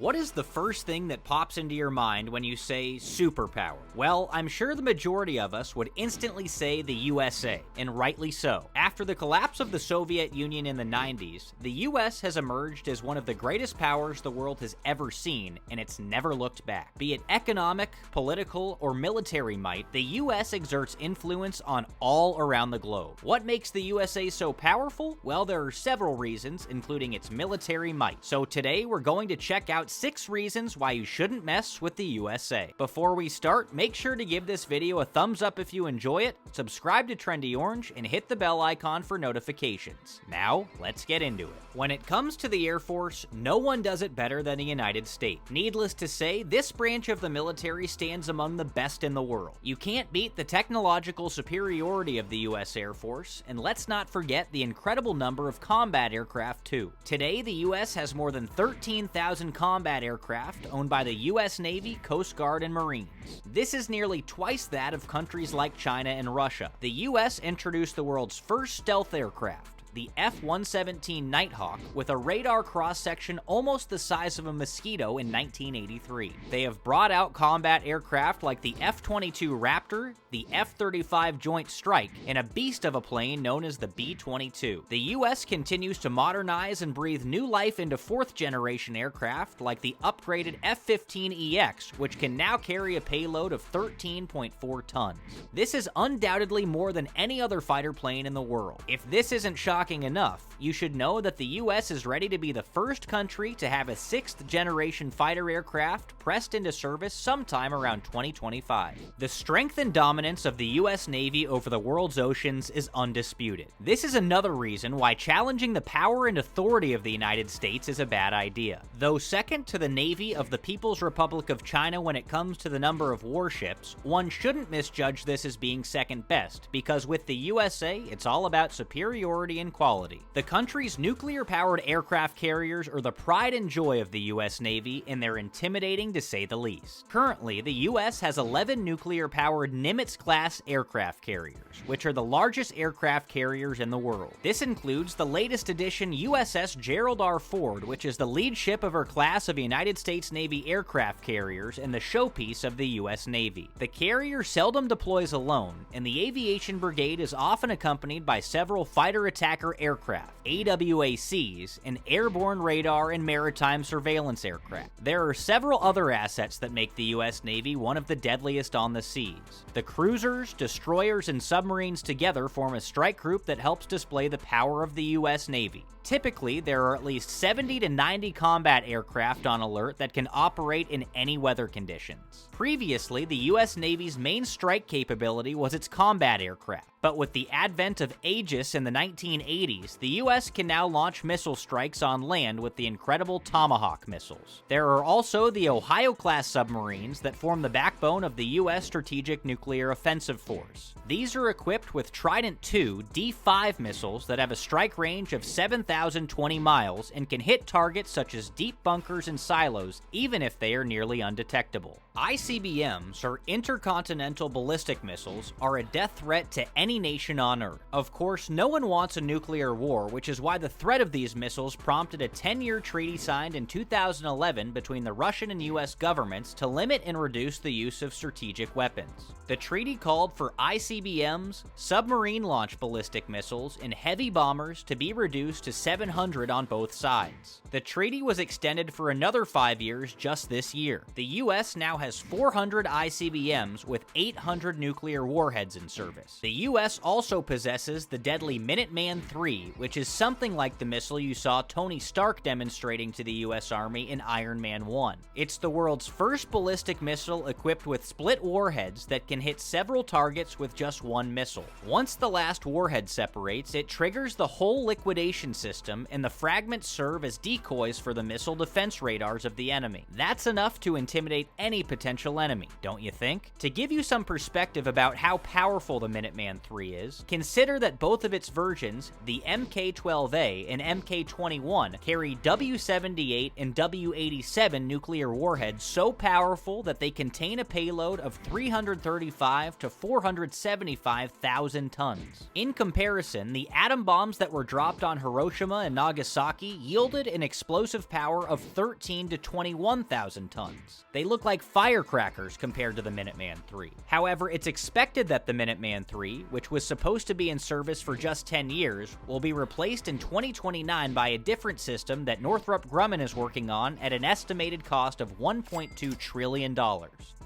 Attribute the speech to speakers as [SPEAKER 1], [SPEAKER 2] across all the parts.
[SPEAKER 1] What is the first thing that pops into your mind when you say superpower? Well, I'm sure the majority of us would instantly say the USA, and rightly so. After the collapse of the Soviet Union in the 90s, the US has emerged as one of the greatest powers the world has ever seen, and it's never looked back. Be it economic, political, or military might, the US exerts influence on all around the globe. What makes the USA so powerful? Well, there are several reasons, including its military might. So today, we're going to check out 6 reasons why you shouldn't mess with the USA. Before we start, make sure to give this video a thumbs up if you enjoy it, subscribe to Trendy Orange, and hit the bell icon for notifications. Now, let's get into it. When it comes to the Air Force, no one does it better than the United States. Needless to say, this branch of the military stands among the best in the world. You can't beat the technological superiority of the US Air Force, and let's not forget the incredible number of combat aircraft too. Today, the US has more than 13,000 combat aircraft owned by the US Navy, Coast Guard, and Marines. This is nearly twice that of countries like China and Russia. The US introduced the world's first stealth aircraft, the F-117 Nighthawk, with a radar cross-section almost the size of a mosquito in 1983. They have brought out combat aircraft like the F-22 Raptor, the F-35 Joint Strike, and a beast of a plane known as the B-22. The US continues to modernize and breathe new life into 4th-generation aircraft like the upgraded F-15EX, which can now carry a payload of 13.4 tons. This is undoubtedly more than any other fighter plane in the world. If this isn't shocking enough, you should know that the US is ready to be the first country to have a 6th-generation fighter aircraft pressed into service sometime around 2025. The strength and dominance of the US Navy over the world's oceans is undisputed. This is another reason why challenging the power and authority of the United States is a bad idea. Though second to the Navy of the People's Republic of China when it comes to the number of warships, one shouldn't misjudge this as being second best, because with the USA, it's all about superiority and quality. The country's nuclear-powered aircraft carriers are the pride and joy of the US Navy, and they're intimidating to say the least. Currently, the US has 11 nuclear-powered NIMITZ-class aircraft carriers, which are the largest aircraft carriers in the world. This includes the latest edition USS Gerald R. Ford, which is the lead ship of her class of United States Navy aircraft carriers and the showpiece of the US Navy. The carrier seldom deploys alone, and the Aviation Brigade is often accompanied by several fighter attacker aircraft, AWACs, and airborne radar and maritime surveillance aircraft. There are several other assets that make the US Navy one of the deadliest on the seas. The cruisers, destroyers, and submarines together form a strike group that helps display the power of the US Navy. Typically, there are at least 70 to 90 combat aircraft on alert that can operate in any weather conditions. Previously, the US Navy's main strike capability was its combat aircraft, but with the advent of Aegis in the 1980s, the US can now launch missile strikes on land with the incredible TOMAHAWK missiles. There are also the Ohio-class submarines that form the backbone of the US Strategic Nuclear Offensive Force. These are equipped with Trident II D5 missiles that have a strike range of 7,020 miles and can hit targets such as deep bunkers and silos, even if they are nearly undetectable. ICBMs, or Intercontinental Ballistic Missiles, are a death threat to any nation on Earth. Of course, no one wants a nuclear war, which is why the threat of these missiles prompted a 10-year treaty signed in 2011 between the Russian and U.S. governments to limit and reduce the use of strategic weapons. The treaty called for ICBMs, submarine-launched ballistic missiles, and heavy bombers to be reduced to 700 on both sides. The treaty was extended for another 5 years just this year. The U.S. now has 400 ICBMs with 800 nuclear warheads in service. The U.S. also possesses the deadly Minuteman III, which is something like the missile you saw Tony Stark demonstrating to the U.S. Army in Iron Man 1. It's the world's first ballistic missile equipped with split warheads that can hit several targets with just one missile. Once the last warhead separates, it triggers the whole liquidation system, and the fragments serve as decoys for the missile defense radars of the enemy. That's enough to intimidate any potential enemy, don't you think? To give you some perspective about how powerful the Minuteman III is, consider that both of its versions, the Mk-12A and Mk-21, carry W-78 and W-87 nuclear warheads so powerful that they contain a payload of 335 to 475,000 tons. In comparison, the atom bombs that were dropped on Hiroshima Hiroshima and Nagasaki yielded an explosive power of 13 to 21,000 tons. They look like firecrackers compared to the Minuteman III. However, it's expected that the Minuteman III, which was supposed to be in service for just 10 years, will be replaced in 2029 by a different system that Northrop Grumman is working on at an estimated cost of $1.2 trillion.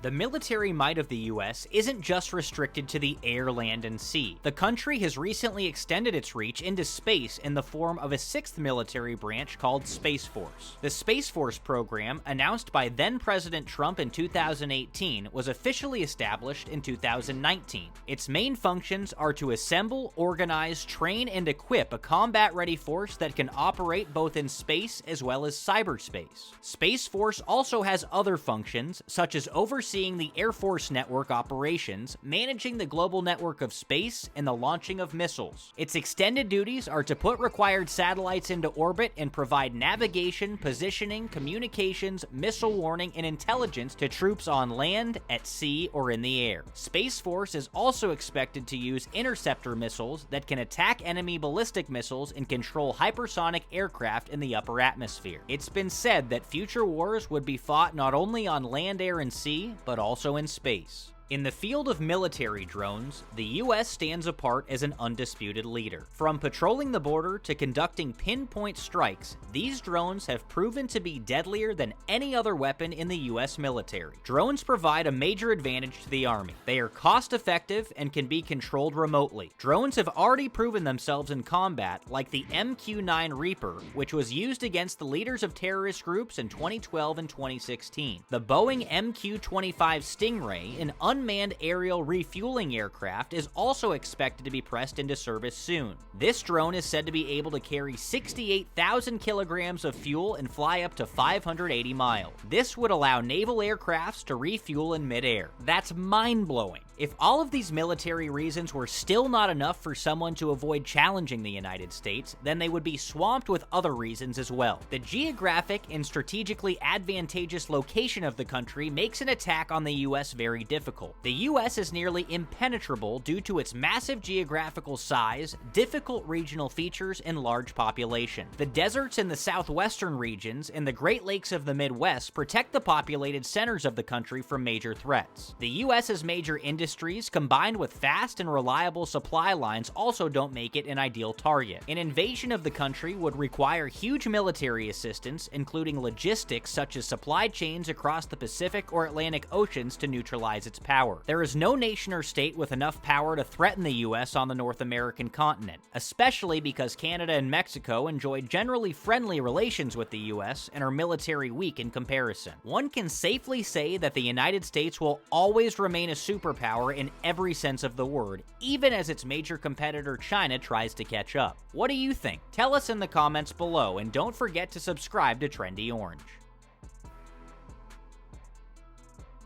[SPEAKER 1] The military might of the U.S. isn't just restricted to the air, land, and sea. The country has recently extended its reach into space in the form of a sixth military branch called Space Force. The Space Force program, announced by then-President Trump in 2018, was officially established in 2019. Its main functions are to assemble, organize, train, and equip a combat-ready force that can operate both in space as well as cyberspace. Space Force also has other functions, such as overseeing the Air Force network operations, managing the global network of space, and the launching of missiles. Its extended duties are to put required satellites into orbit and provide navigation, positioning, communications, missile warning, and intelligence to troops on land, at sea, or in the air. Space Force is also expected to use interceptor missiles that can attack enemy ballistic missiles and control hypersonic aircraft in the upper atmosphere. It's been said that future wars would be fought not only on land, air, and sea, but also in space. In the field of military drones, the U.S. stands apart as an undisputed leader. From patrolling the border to conducting pinpoint strikes, these drones have proven to be deadlier than any other weapon in the U.S. military. Drones provide a major advantage to the Army. They are cost-effective and can be controlled remotely. Drones have already proven themselves in combat, like the MQ-9 Reaper, which was used against the leaders of terrorist groups in 2012 and 2016. The Boeing MQ-25 Stingray, an unmanned aerial refueling aircraft, is also expected to be pressed into service soon. This drone is said to be able to carry 68,000 kilograms of fuel and fly up to 580 miles. This would allow naval aircrafts to refuel in midair. That's mind-blowing. If all of these military reasons were still not enough for someone to avoid challenging the United States, then they would be swamped with other reasons as well. The geographic and strategically advantageous location of the country makes an attack on the U.S. very difficult. The U.S. is nearly impenetrable due to its massive geographical size, difficult regional features, and large population. The deserts in the southwestern regions and the Great Lakes of the Midwest protect the populated centers of the country from major threats. The U.S.'s major industries, combined with fast and reliable supply lines, also don't make it an ideal target. An invasion of the country would require huge military assistance, including logistics such as supply chains across the Pacific or Atlantic Oceans to neutralize its power. There is no nation or state with enough power to threaten the U.S. on the North American continent, especially because Canada and Mexico enjoy generally friendly relations with the U.S. and are military weak in comparison. One can safely say that the United States will always remain a superpower in every sense of the word, even as its major competitor China tries to catch up. What do you think? Tell us in the comments below, and don't forget to subscribe to Trendy Orange.